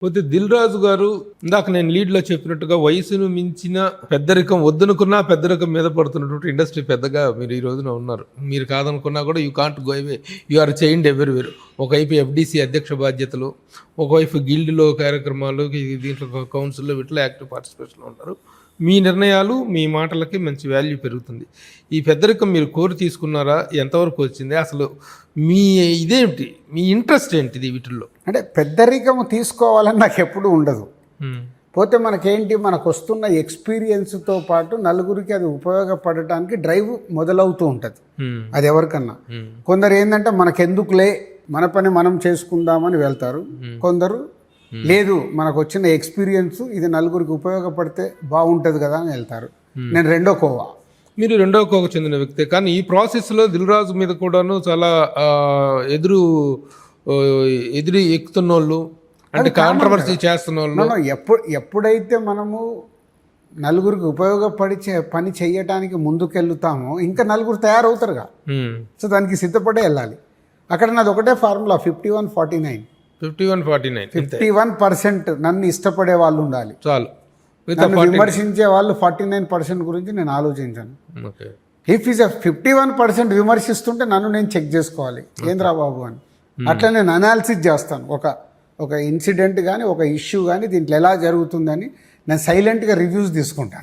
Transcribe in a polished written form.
పోతే దిల్ రాజు గారు ఇందాక నేను లీడ్లో చెప్పినట్టుగా వయసును మించిన పెద్దరికం వద్దనుకున్నా పెద్దరికం మీద పడుతున్నటువంటి ఇండస్ట్రీ పెద్దగా మీరు ఈ రోజున ఉన్నారు. మీరు కాదనుకున్నా కూడా you can't go away, you are changed everywhere. ఒకవైపు ఎఫ్డీసీ అధ్యక్ష బాధ్యతలు, ఒకవైపు గిల్డ్లో కార్యక్రమాలు, దీంట్లో కౌన్సిల్లో వీటిలో యాక్టివ్ పార్టిసిపేషన్లో ఉంటారు. మీ నిర్ణయాలు మీ మాటలకి మంచి వాల్యూ పెరుగుతుంది. ఈ పెద్దరికం మీరు కోరి తీసుకున్నారా? ఎంతవరకు వచ్చింది? అసలు మీ ఇదేమిటి, మీ ఇంట్రెస్ట్ ఏంటిది వీటిల్లో? అంటే పెద్దరికం తీసుకోవాలని నాకు ఎప్పుడు ఉండదు. పోతే మనకేంటి, మనకు వస్తున్న ఎక్స్పీరియన్స్తో పాటు నలుగురికి అది ఉపయోగపడటానికి డ్రైవ్ మొదలవుతూ ఉంటుంది. అది ఎవరికన్నా. కొందరు ఏంటంటే మనకెందుకులే, మన పని మనం చేసుకుందామని వెళ్తారు. కొందరు లేదు, మనకు వచ్చిన ఎక్స్పీరియన్స్ ఇది నలుగురికి ఉపయోగపడితే బాగుంటుంది కదా అని వెళ్తారు. నేను రెండో కోవా. మీరు రెండవ కోవకు చెందిన వ్యక్తే. కానీ ఈ ప్రాసెస్లో దిల్ రాజు మీద కూడాను చాలా ఎదురు ఎక్కుతున్న వాళ్ళు, అంటే కాంట్రవర్సీ చేస్తున్న వాళ్ళు. ఎప్పుడైతే మనము నలుగురికి ఉపయోగపడి పని చేయటానికి ముందుకెళ్తామో ఇంకా నలుగురు తయారవుతారుగా. సో దానికి సిద్ధపడే వెళ్ళాలి. అక్కడ నాది ఒకటే ఫార్ములా, 51-49. 51% నన్ను ఇష్టపడే వాళ్ళు ఉండాలి చాలు. విమర్శించే వాళ్ళు 49% గురించి నేను ఆలోచించాను. ఇఫ్ ఈజ్ 51% విమర్శిస్తుంటే నన్ను నేను చెక్ చేసుకోవాలి, ఏంద్రా బాబు అని. అట్లా నేను అనాలిసిస్ చేస్తాను. ఒక ఇన్సిడెంట్ కానీ ఒక ఇష్యూ కానీ దీంట్లో ఎలా జరుగుతుందని నేను సైలెంట్గా రివ్యూస్ తీసుకుంటాను.